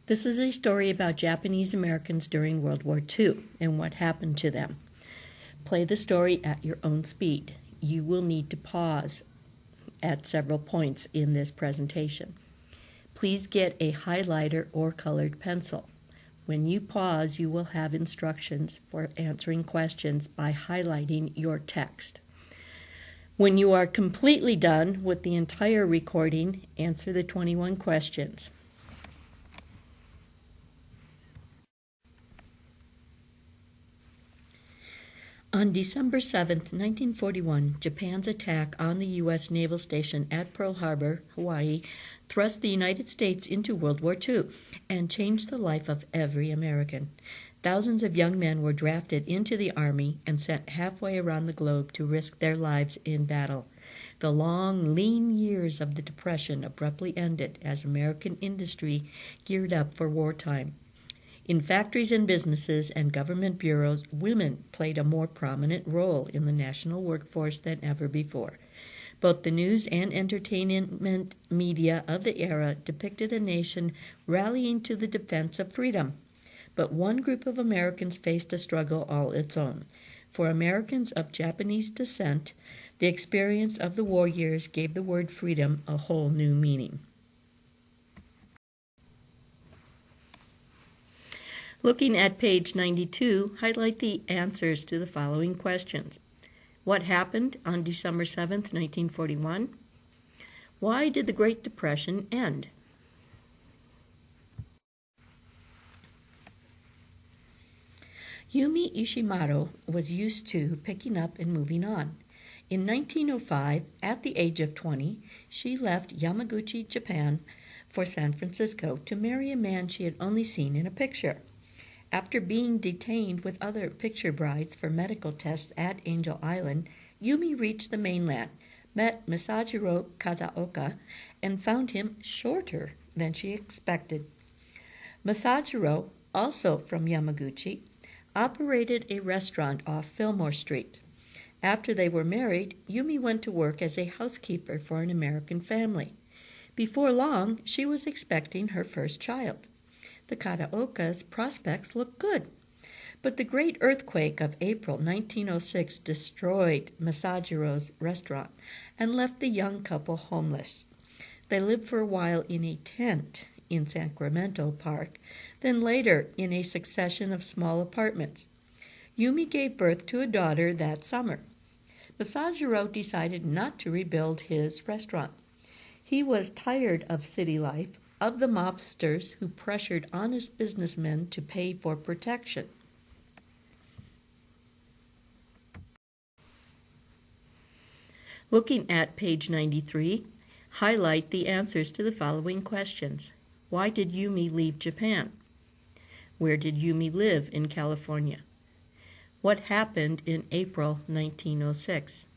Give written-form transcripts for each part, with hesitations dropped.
This is a story about Japanese Americans during World War II and what happened to them. Play the story at your own speed. You will need to pause at several points in this presentation. Please get a highlighter or colored pencil. When you pause, you will have instructions for answering questions by highlighting your text. When you are completely done with the entire recording, answer the 21 questions. On December 7, 1941, Japan's attack on the U.S. naval station at Pearl Harbor, Hawaii, thrust the United States into World War II and changed the life of every American. Thousands of young men were drafted into the Army and sent halfway around the globe to risk their lives in battle. The long, lean years of the Depression abruptly ended as American industry geared up for wartime. In factories and businesses and government bureaus, women played a more prominent role in the national workforce than ever before. Both the news and entertainment media of the era depicted a nation rallying to the defense of freedom. But one group of Americans faced a struggle all its own. For Americans of Japanese descent, the experience of the war years gave the word freedom a whole new meaning. Looking at page 92, highlight the answers to the following questions. What happened on December 7, 1941? Why did the Great Depression end? Yumi Ishimaru was used to picking up and moving on. In 1905, at the age of 20, she left Yamaguchi, Japan, for San Francisco to marry a man she had only seen in a picture. After being detained with other picture brides for medical tests at Angel Island, Yumi reached the mainland, met Masajiro Kazaoka, and found him shorter than she expected. Masajiro, also from Yamaguchi, operated a restaurant off Fillmore Street. After they were married, Yumi went to work as a housekeeper for an American family. Before long, she was expecting her first child. The Kataoka's prospects looked good. But the great earthquake of April 1906 destroyed Masajiro's restaurant and left the young couple homeless. They lived for a while in a tent in Sacramento Park, then later in a succession of small apartments. Yumi gave birth to a daughter that summer. Masajiro decided not to rebuild his restaurant. He was tired of city life, of the mobsters who pressured honest businessmen to pay for protection. Looking at page 93, highlight the answers to the following questions. Why did Yumi leave Japan? Where did Yumi live in California? What happened in April 1906?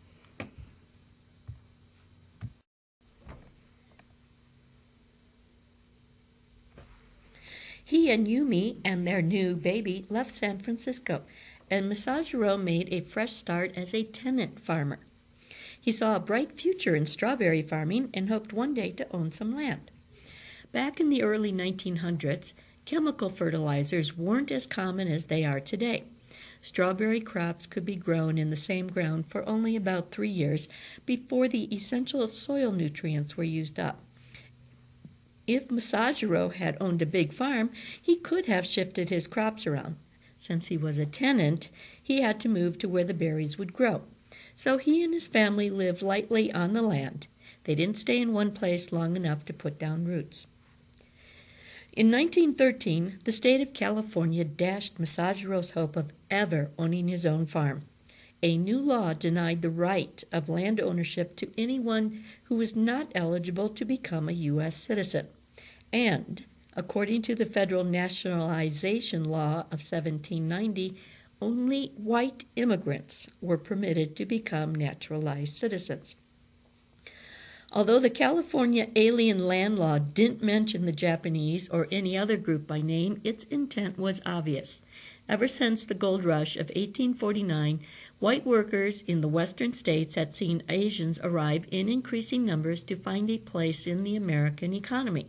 He and Yumi and their new baby left San Francisco, and Masajiro made a fresh start as a tenant farmer. He saw a bright future in strawberry farming and hoped one day to own some land. Back in the early 1900s, chemical fertilizers weren't as common as they are today. Strawberry crops could be grown in the same ground for only about 3 years before the essential soil nutrients were used up. If Masajiro had owned a big farm, he could have shifted his crops around. Since he was a tenant, he had to move to where the berries would grow. So he and his family lived lightly on the land. They didn't stay in one place long enough to put down roots. In 1913, the state of California dashed Masajiro's hope of ever owning his own farm. A new law denied the right of land ownership to anyone who was not eligible to become a U.S. citizen. And, according to the Federal Nationalization Law of 1790, only white immigrants were permitted to become naturalized citizens. Although the California Alien Land Law didn't mention the Japanese or any other group by name, its intent was obvious. Ever since the gold rush of 1849, white workers in the western states had seen Asians arrive in increasing numbers to find a place in the American economy.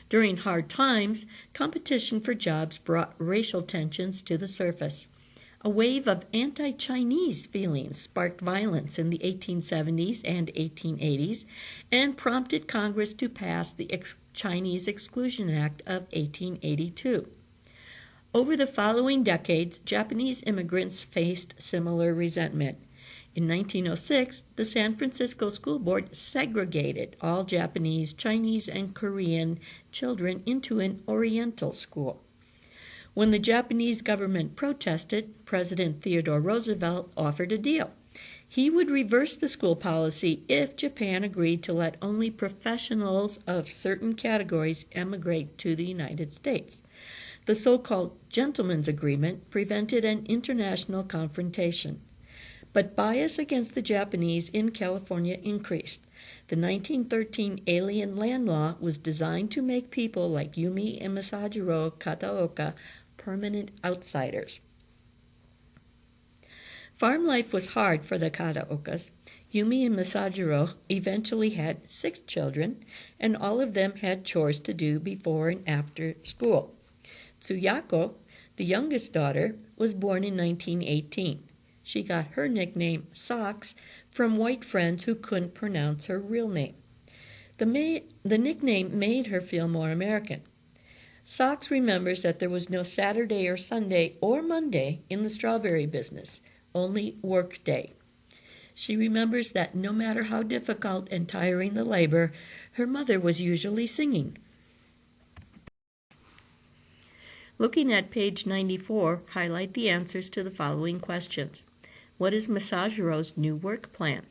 During hard times, competition for jobs brought racial tensions to the surface. A wave of anti-Chinese feelings sparked violence in the 1870s and 1880s and prompted Congress to pass the Chinese Exclusion Act of 1882. Over the following decades, Japanese immigrants faced similar resentment. In 1906, the San Francisco School Board segregated all Japanese, Chinese, and Korean children into an Oriental school. When the Japanese government protested, President Theodore Roosevelt offered a deal. He would reverse the school policy if Japan agreed to let only professionals of certain categories emigrate to the United States. The so-called Gentleman's Agreement prevented an international confrontation. But bias against the Japanese in California increased. The 1913 Alien Land Law was designed to make people like Yumi and Masahiro Kataoka permanent outsiders. Farm life was hard for the Kataokas. Yumi and Masahiro eventually had 6 children, and all of them had chores to do before and after school. Tsuyako, the youngest daughter, was born in 1918. She got her nickname Socks from white friends who couldn't pronounce her real name. The nickname made her feel more American. Socks remembers that there was no Saturday or Sunday or Monday in the strawberry business, only work day. She remembers that no matter how difficult and tiring the labor, her mother was usually singing. Looking at page 94, highlight the answers to the following questions. What is Masahiro's new work plan?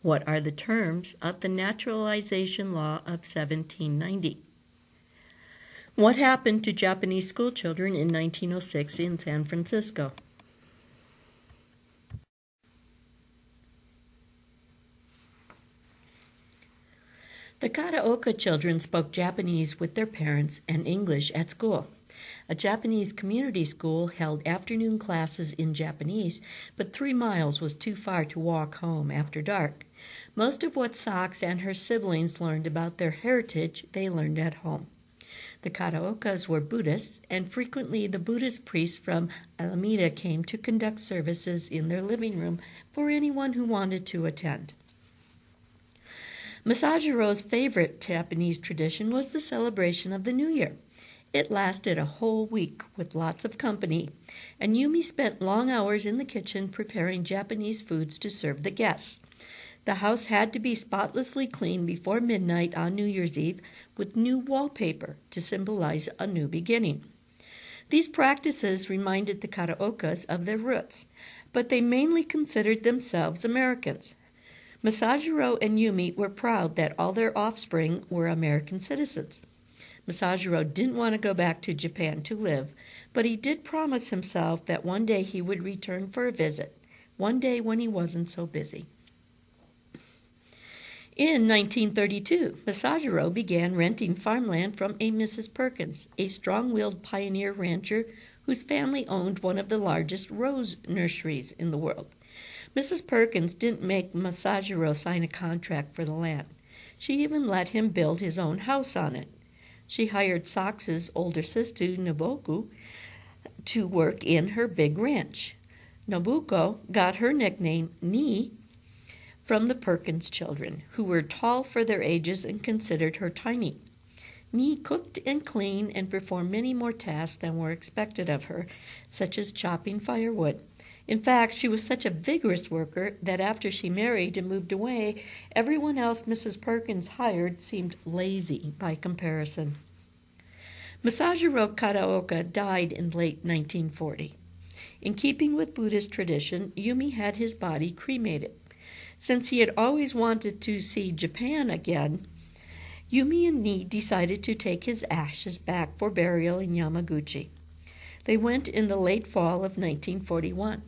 What are the terms of the Naturalization Law of 1790? What happened to Japanese schoolchildren in 1906 in San Francisco? The Kataoka children spoke Japanese with their parents and English at school. A Japanese community school held afternoon classes in Japanese, but 3 miles was too far to walk home after dark. Most of what Socks and her siblings learned about their heritage, they learned at home. The Kataokas were Buddhists, and frequently the Buddhist priests from Alameda came to conduct services in their living room for anyone who wanted to attend. Masahiro's favorite Japanese tradition was the celebration of the New Year. It lasted a whole week with lots of company, and Yumi spent long hours in the kitchen preparing Japanese foods to serve the guests. The house had to be spotlessly clean before midnight on New Year's Eve with new wallpaper to symbolize a new beginning. These practices reminded the Kataokas of their roots, but they mainly considered themselves Americans. Masahiro and Yumi were proud that all their offspring were American citizens. Masahiro didn't want to go back to Japan to live, but he did promise himself that one day he would return for a visit, one day when he wasn't so busy. In 1932, Masahiro began renting farmland from a Mrs. Perkins, a strong-willed pioneer rancher whose family owned one of the largest rose nurseries in the world. Mrs. Perkins didn't make Masahiro sign a contract for the land. She even let him build his own house on it. She hired Socks' older sister, Nobuko, to work in her big ranch. Nobuko got her nickname, Ni, from the Perkins children, who were tall for their ages and considered her tiny. Ni cooked and cleaned and performed many more tasks than were expected of her, such as chopping firewood. In fact, she was such a vigorous worker that after she married and moved away, everyone else Mrs. Perkins hired seemed lazy by comparison. Masahiro Kataoka died in late 1940. In keeping with Buddhist tradition, Yumi had his body cremated. Since he had always wanted to see Japan again, Yumi and Ni decided to take his ashes back for burial in Yamaguchi. They went in the late fall of 1941.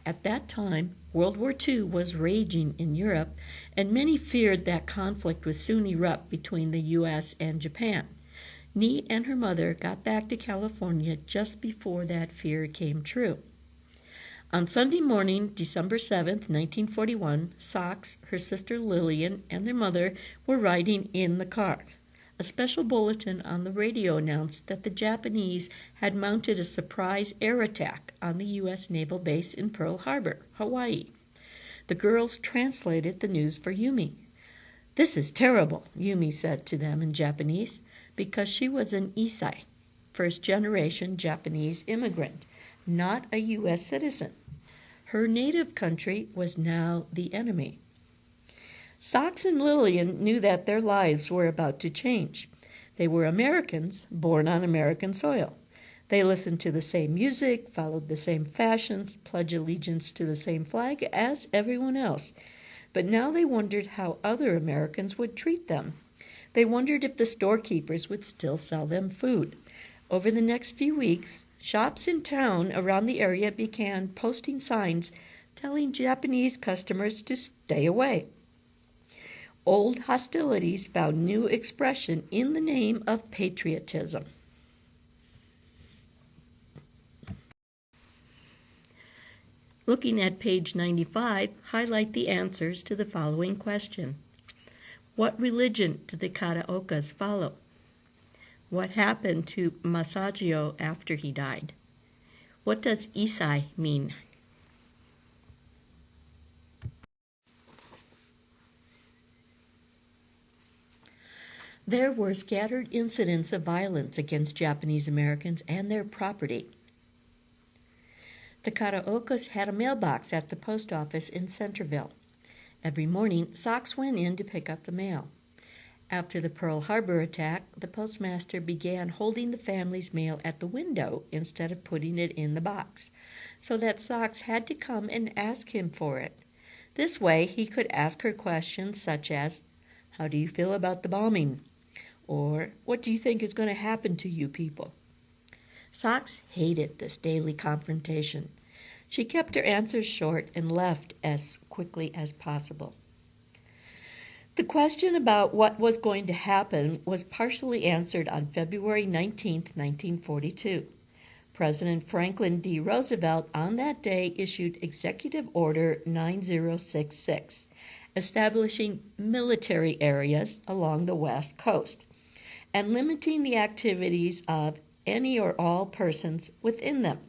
At that time, World War II was raging in Europe, and many feared that conflict would soon erupt between the U.S. and Japan. Ni and her mother got back to California just before that fear came true. On Sunday morning, December 7, 1941, Socks, her sister Lillian, and their mother were riding in the car. A special bulletin on the radio announced that the Japanese had mounted a surprise air attack on the U.S. naval base in Pearl Harbor, Hawaii. The girls translated the news for Yumi. "This is terrible," Yumi said to them in Japanese, because she was an Issei, first-generation Japanese immigrant, not a U.S. citizen. Her native country was now the enemy. Socks and Lillian knew that their lives were about to change. They were Americans, born on American soil. They listened to the same music, followed the same fashions, pledged allegiance to the same flag as everyone else. But now they wondered how other Americans would treat them. They wondered if the storekeepers would still sell them food. Over the next few weeks, shops in town around the area began posting signs telling Japanese customers to stay away. Old hostilities found new expression in the name of patriotism. Looking at page 95, highlight the answers to the following question. What religion did the Karaokas follow? What happened to Masagio after he died? What does Issei mean? There were scattered incidents of violence against Japanese Americans and their property. The Karaokas had a mailbox at the post office in Centerville. Every morning, Socks went in to pick up the mail. After the Pearl Harbor attack, the postmaster began holding the family's mail at the window instead of putting it in the box, so that Socks had to come and ask him for it. This way, he could ask her questions such as, "How do you feel about the bombing?" Or, "What do you think is going to happen to you people?" Socks hated this daily confrontation. She kept her answers short and left as quickly as possible. The question about what was going to happen was partially answered on February 19, 1942. President Franklin D. Roosevelt on that day issued Executive Order 9066, establishing military areas along the West Coast and limiting the activities of any or all persons within them.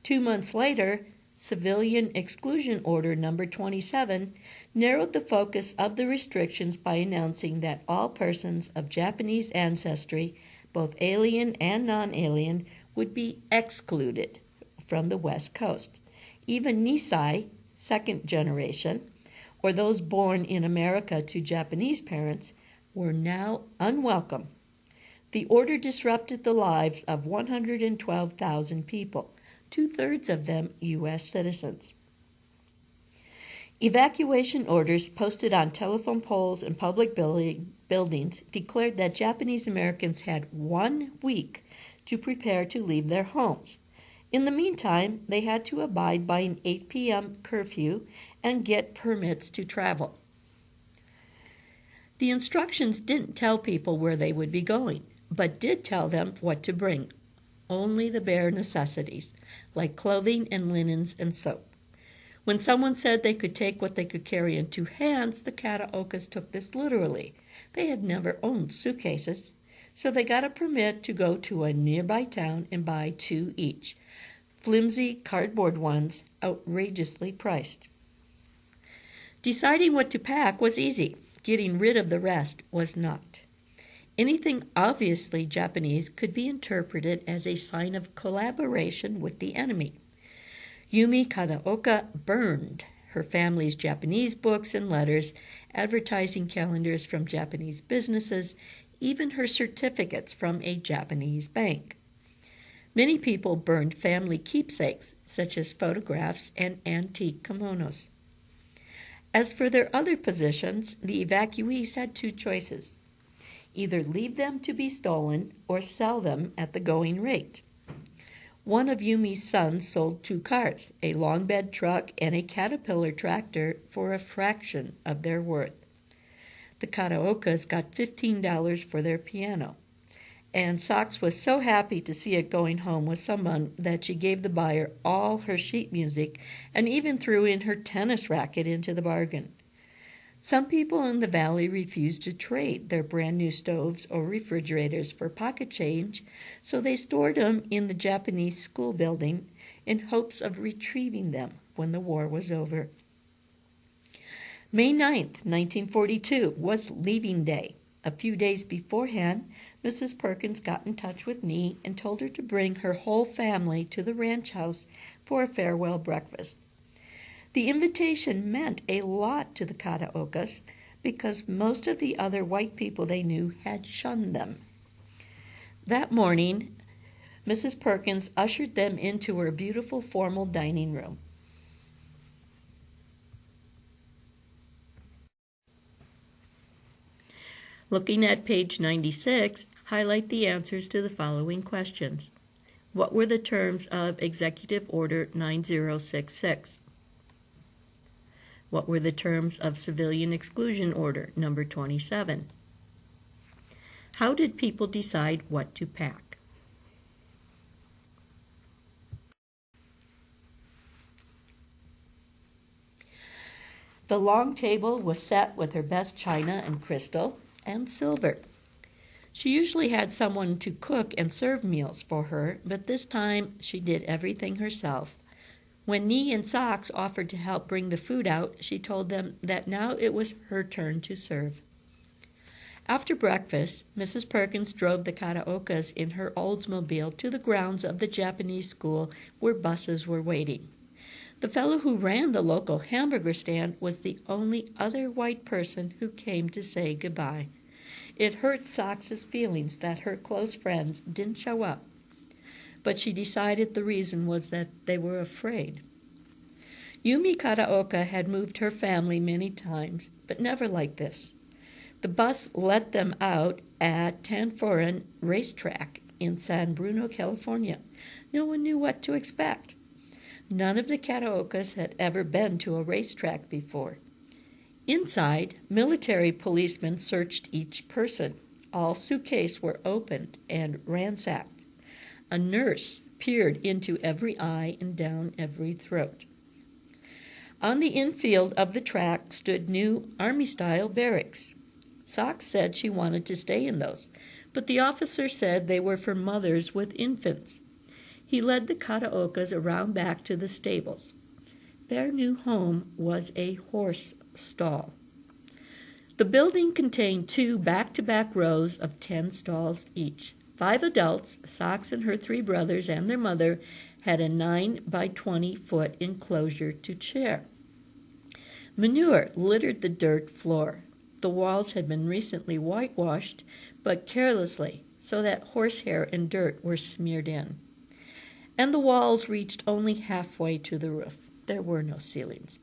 2 months later, Civilian Exclusion Order number 27 narrowed the focus of the restrictions by announcing that all persons of Japanese ancestry, both alien and non-alien, would be excluded from the West Coast. Even Nisei, second generation, or those born in America to Japanese parents, were now unwelcome. The order disrupted the lives of 112,000 people, 2/3 of them U.S. citizens. Evacuation orders posted on telephone poles and public buildings declared that Japanese Americans had 1 week to prepare to leave their homes. In the meantime, they had to abide by an 8 p.m. curfew and get permits to travel. The instructions didn't tell people where they would be going, but did tell them what to bring. Only the bare necessities, like clothing and linens and soap. When someone said they could take what they could carry in 2 hands, the Karaokas took this literally. They had never owned suitcases, so they got a permit to go to a nearby town and buy 2 each, flimsy cardboard ones, outrageously priced. Deciding what to pack was easy. Getting rid of the rest was not. Anything obviously Japanese could be interpreted as a sign of collaboration with the enemy. Yumi Karaoka burned her family's Japanese books and letters, advertising calendars from Japanese businesses, even her certificates from a Japanese bank. Many people burned family keepsakes, such as photographs and antique kimonos. As for their other possessions, the evacuees had 2 choices. Either leave them to be stolen or sell them at the going rate. One of Yumi's sons sold 2 cars, a long bed truck and a Caterpillar tractor, for a fraction of their worth. The Karaokas got $15 for their piano, and Socks was so happy to see it going home with someone that she gave the buyer all her sheet music and even threw in her tennis racket into the bargain. Some people in the valley refused to trade their brand new stoves or refrigerators for pocket change, so they stored them in the Japanese school building in hopes of retrieving them when the war was over. May 9th, 1942 was leaving day. A few days beforehand, Mrs. Perkins got in touch with me and told her to bring her whole family to the ranch house for a farewell breakfast. The invitation meant a lot to the Kataokas because most of the other white people they knew had shunned them. That morning, Mrs. Perkins ushered them into her beautiful formal dining room. Looking at page 96, highlight the answers to the following questions. What were the terms of Executive Order 9066? What were the terms of Civilian Exclusion Order number 27? How did people decide what to pack? The long table was set with her best china and crystal and silver. She usually had someone to cook and serve meals for her, but this time she did everything herself. When Nee and Socks offered to help bring the food out, she told them that now it was her turn to serve. After breakfast, Mrs. Perkins drove the Kataokas in her Oldsmobile to the grounds of the Japanese school where buses were waiting. The fellow who ran the local hamburger stand was the only other white person who came to say goodbye. It hurt Socks' feelings that her close friends didn't show up, but she decided the reason was that they were afraid. Yumi Kataoka had moved her family many times, but never like this. The bus let them out at Tanforan Racetrack in San Bruno, California. No one knew what to expect. None of the Kataokas had ever been to a racetrack before. Inside, military policemen searched each person. All suitcases were opened and ransacked. A nurse peered into every eye and down every throat. On the infield of the track stood new Army-style barracks. Socks said she wanted to stay in those, but the officer said they were for mothers with infants. He led the Kataokas around back to the stables. Their new home was a horse stall. The building contained 2 back-to-back rows of 10 stalls each. 5 adults, Socks and her 3 brothers and their mother, had a 9 by 20-foot enclosure to share. Manure littered the dirt floor. The walls had been recently whitewashed, but carelessly, so that horsehair and dirt were smeared in. And the walls reached only halfway to the roof. There were no ceilings.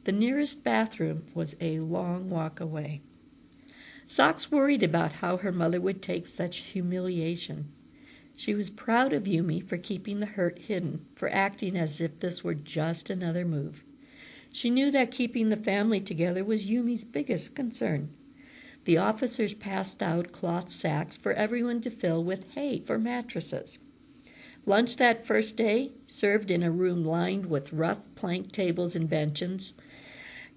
The nearest bathroom was a long walk away. Socks worried about how her mother would take such humiliation. She was proud of Yumi for keeping the hurt hidden, for acting as if this were just another move. She knew that keeping the family together was Yumi's biggest concern. The officers passed out cloth sacks for everyone to fill with hay for mattresses. Lunch that first day, served in a room lined with rough plank tables and benches,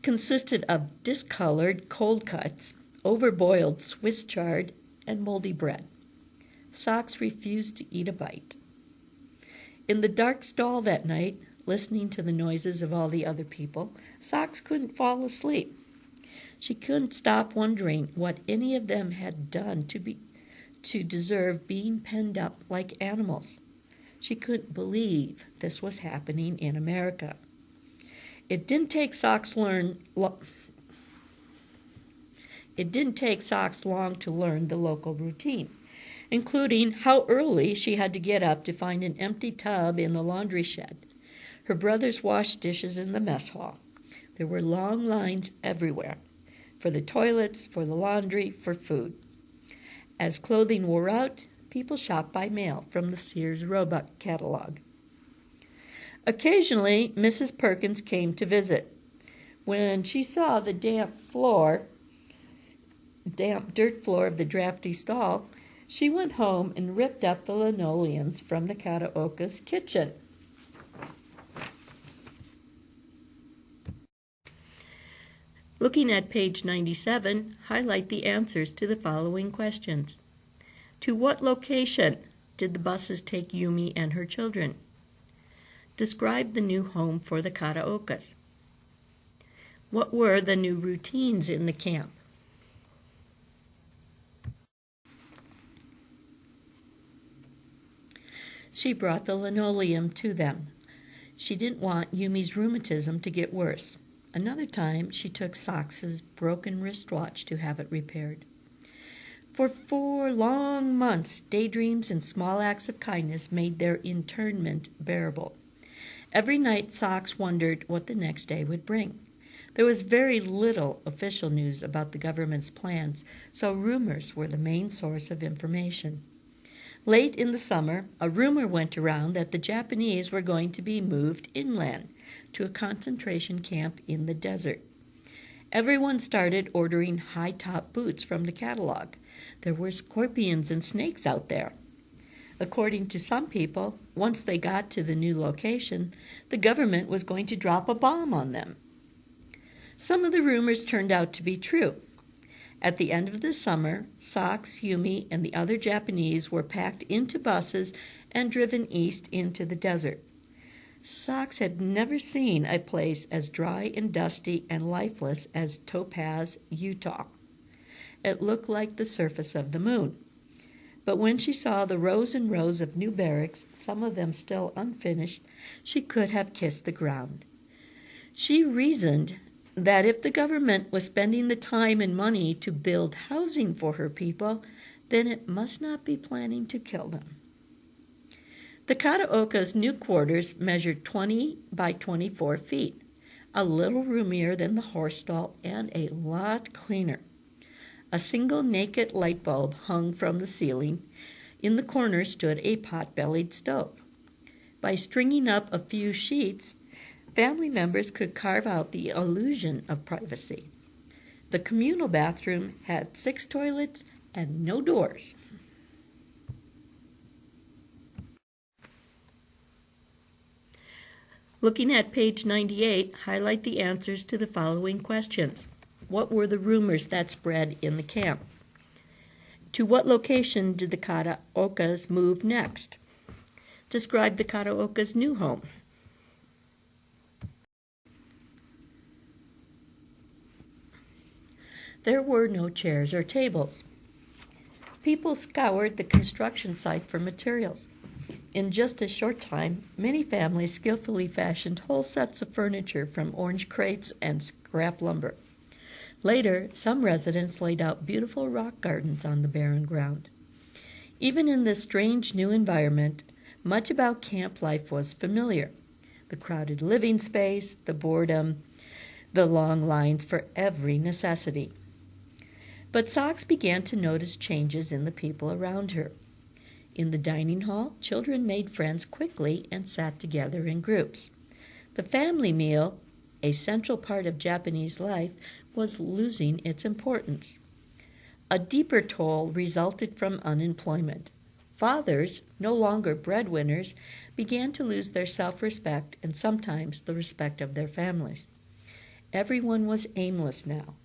consisted of discolored cold cuts, overboiled Swiss chard, and moldy bread. Socks refused to eat a bite. In the dark stall that night, listening to the noises of all the other people, Socks couldn't fall asleep. She couldn't stop wondering what any of them had done to deserve being penned up like animals. She couldn't believe this was happening in America. It didn't take Socks long to learn the local routine, including how early she had to get up to find an empty tub in the laundry shed. Her brothers washed dishes in the mess hall. There were long lines everywhere, for the toilets, for the laundry, for food. As clothing wore out, people shopped by mail from the Sears Roebuck catalog. Occasionally, Mrs. Perkins came to visit. When she saw the damp dirt floor of the drafty stall, she went home and ripped up the linoleums from the Kataoka's kitchen. Looking at page 97, highlight the answers to the following questions. To what location did the buses take Yumi and her children? Describe the new home for the Kataokas. What were the new routines in the camp? She brought the linoleum to them. She didn't want Yumi's rheumatism to get worse. Another time, she took Socks's broken wristwatch to have it repaired. For 4 long months, daydreams and small acts of kindness made their internment bearable. Every night, Socks wondered what the next day would bring. There was very little official news about the government's plans, so rumors were the main source of information. Late in the summer, a rumor went around that the Japanese were going to be moved inland to a concentration camp in the desert. Everyone started ordering high-top boots from the catalog. There were scorpions and snakes out there. According to some people, once they got to the new location, the government was going to drop a bomb on them. Some of the rumors turned out to be true. At the end of the summer, Socks, Yumi, and the other Japanese were packed into buses and driven east into the desert. Socks had never seen a place as dry and dusty and lifeless as Topaz, Utah. It looked like the surface of the moon. But when she saw the rows and rows of new barracks, some of them still unfinished, she could have kissed the ground. She reasoned that if the government was spending the time and money to build housing for her people, then it must not be planning to kill them. The Kataoka's new quarters measured 20 by 24 feet, a little roomier than the horse stall and a lot cleaner. A single naked light bulb hung from the ceiling. In the corner stood a pot-bellied stove. By stringing up a few sheets, family members could carve out the illusion of privacy. The communal bathroom had 6 toilets and no doors. Looking at page 98, highlight the answers to the following questions. What were the rumors that spread in the camp? To what location did the Kataokas move next? Describe the Kataokas' new home. There were no chairs or tables. People scoured the construction site for materials. In just a short time, many families skillfully fashioned whole sets of furniture from orange crates and scrap lumber. Later, some residents laid out beautiful rock gardens on the barren ground. Even in this strange new environment, much about camp life was familiar. The crowded living space, the boredom, the long lines for every necessity. But Socks began to notice changes in the people around her. In the dining hall, children made friends quickly and sat together in groups. The family meal, a central part of Japanese life, was losing its importance. A deeper toll resulted from unemployment. Fathers, no longer breadwinners, began to lose their self-respect and sometimes the respect of their families. Everyone was aimless now.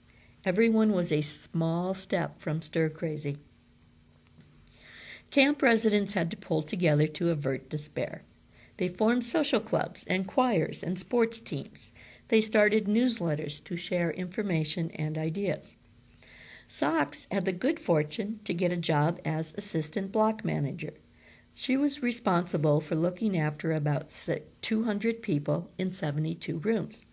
Everyone was a small step from stir-crazy. Camp residents had to pull together to avert despair. They formed social clubs and choirs and sports teams. They started newsletters to share information and ideas. Socks had the good fortune to get a job as assistant block manager. She was responsible for looking after about 200 people in 72 rooms.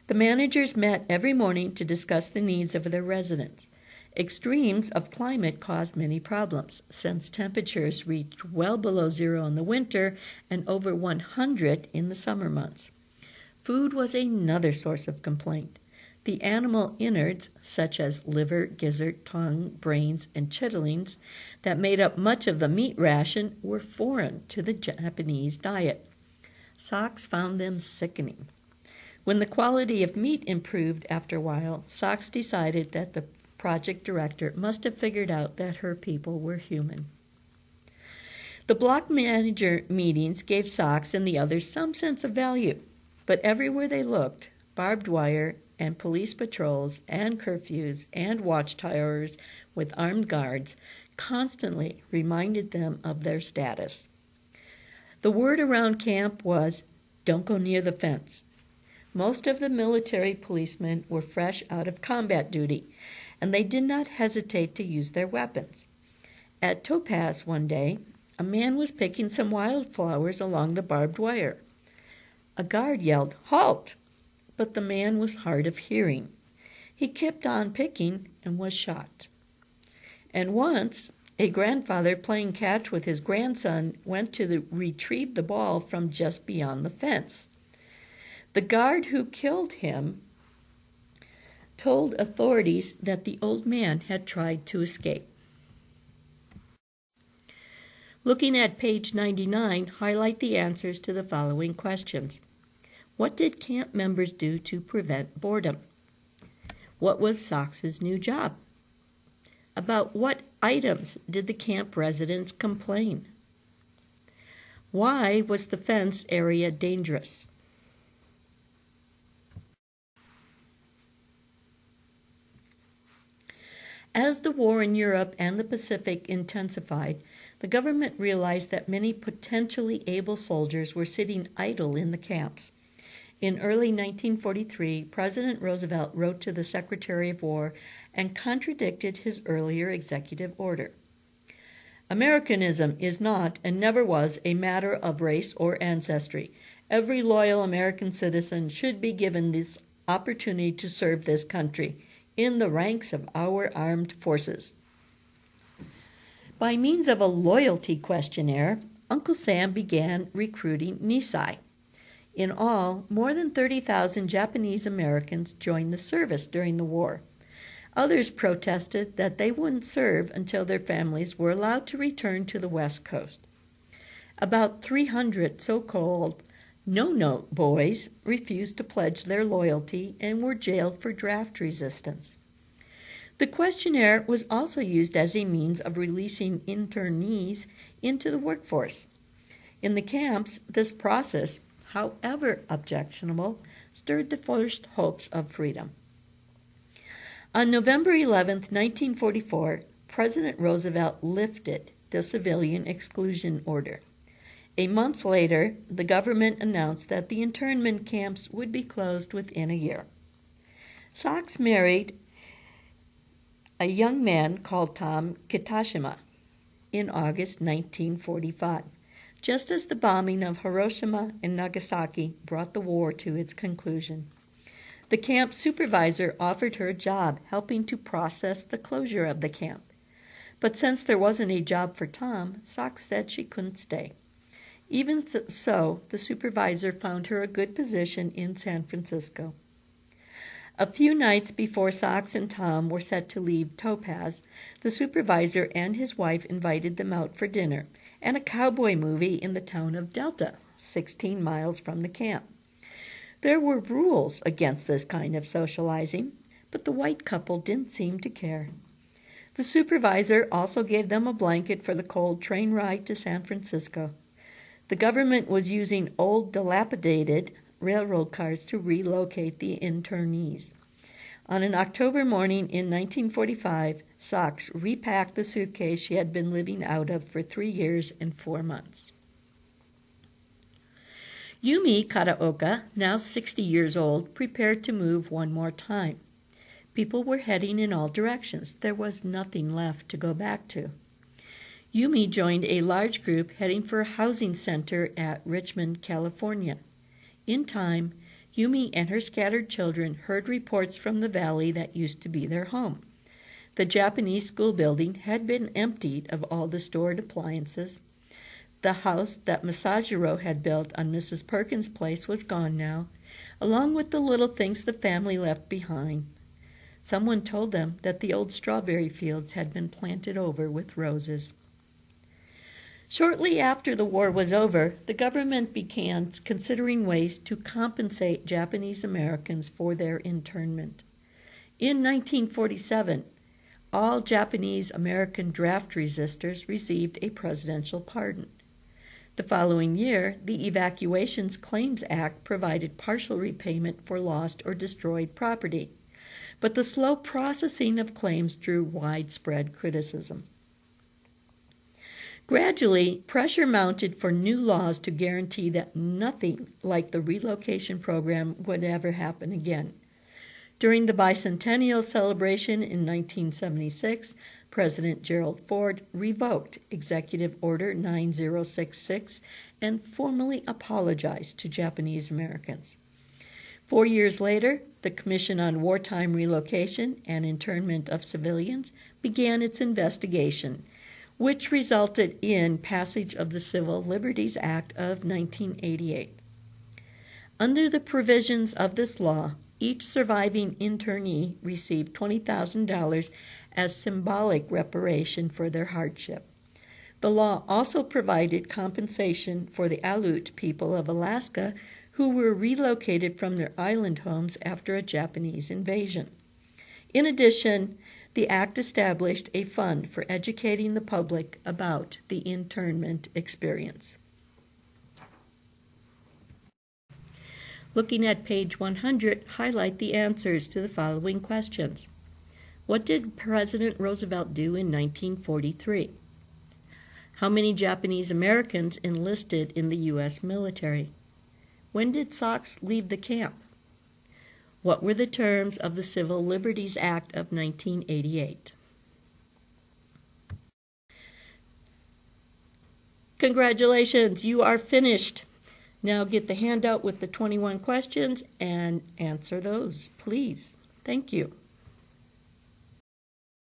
The managers met every morning to discuss the needs of their residents. Extremes of climate caused many problems, since temperatures reached well below zero in the winter and over 100 in the summer months. Food was another source of complaint. The animal innards, such as liver, gizzard, tongue, brains, and chitterlings, that made up much of the meat ration were foreign to the Japanese diet. Socks found them sickening. When the quality of meat improved after a while, Socks decided that the project director must have figured out that her people were human. The block manager meetings gave Socks and the others some sense of value, but everywhere they looked, barbed wire, and police patrols and curfews and watchtowers with armed guards constantly reminded them of their status. The word around camp was, "Don't go near the fence." Most of the military policemen were fresh out of combat duty, and they did not hesitate to use their weapons. At Topaz one day, a man was picking some wildflowers along the barbed wire. A guard yelled, "Halt!" but the man was hard of hearing. He kept on picking and was shot. And once, a grandfather playing catch with his grandson went to retrieve the ball from just beyond the fence. The guard who killed him told authorities that the old man had tried to escape. Looking at page 99, highlight the answers to the following questions. What did camp members do to prevent boredom? What was Socks's new job? About what items did the camp residents complain? Why was the fence area dangerous? As the war in Europe and the Pacific intensified, the government realized that many potentially able soldiers were sitting idle in the camps. In early 1943, President Roosevelt wrote to the Secretary of War and contradicted his earlier executive order. Americanism is not and never was a matter of race or ancestry. Every loyal American citizen should be given this opportunity to serve this country in the ranks of our armed forces. By means of a loyalty questionnaire, Uncle Sam began recruiting Nisei. In all, more than 30,000 Japanese Americans joined the service during the war. Others protested that they wouldn't serve until their families were allowed to return to the West Coast. About 300 so-called no-note boys refused to pledge their loyalty and were jailed for draft resistance. The questionnaire was also used as a means of releasing internees into the workforce. In the camps, this process, however objectionable, stirred the first hopes of freedom. On November 11, 1944, President Roosevelt lifted the civilian exclusion order. A month later, the government announced that the internment camps would be closed within a year. Socks married a young man called Tom Kitashima in August 1945, just as the bombing of Hiroshima and Nagasaki brought the war to its conclusion. The camp supervisor offered her a job helping to process the closure of the camp. But since there wasn't a job for Tom, Socks said she couldn't stay. Even so, the supervisor found her a good position in San Francisco. A few nights before Socks and Tom were set to leave Topaz, the supervisor and his wife invited them out for dinner and a cowboy movie in the town of Delta, 16 miles from the camp. There were rules against this kind of socializing, but the white couple didn't seem to care. The supervisor also gave them a blanket for the cold train ride to San Francisco. The government was using old, dilapidated railroad cars to relocate the internees. On an October morning in 1945, Socks repacked the suitcase she had been living out of for 3 years and 4 months. Yumi Kataoka, now 60 years old, prepared to move one more time. People were heading in all directions. There was nothing left to go back to. Yumi joined a large group heading for a housing center at Richmond, California. In time, Yumi and her scattered children heard reports from the valley that used to be their home. The Japanese school building had been emptied of all the stored appliances. The house that Masajiro had built on Mrs. Perkins' place was gone now, along with the little things the family left behind. Someone told them that the old strawberry fields had been planted over with roses. Shortly after the war was over, the government began considering ways to compensate Japanese Americans for their internment. In 1947, all Japanese American draft resistors received a presidential pardon. The following year, the Evacuations Claims Act provided partial repayment for lost or destroyed property, but the slow processing of claims drew widespread criticism. Gradually, pressure mounted for new laws to guarantee that nothing like the relocation program would ever happen again. During the bicentennial celebration in 1976, President Gerald Ford revoked Executive Order 9066 and formally apologized to Japanese Americans. 4 years later, the Commission on Wartime Relocation and Internment of Civilians began its investigation, which resulted in passage of the Civil Liberties Act of 1988. Under the provisions of this law, each surviving internee received $20,000 as symbolic reparation for their hardship. The law also provided compensation for the Aleut people of Alaska who were relocated from their island homes after a Japanese invasion. In addition, the act established a fund for educating the public about the internment experience. Looking at page 100, highlight the answers to the following questions. What did President Roosevelt do in 1943? How many Japanese Americans enlisted in the U.S. military? When did Sox leave the camp? What were the terms of the Civil Liberties Act of 1988? Congratulations, you are finished. Now get the handout with the 21 questions and answer those, please. Thank you.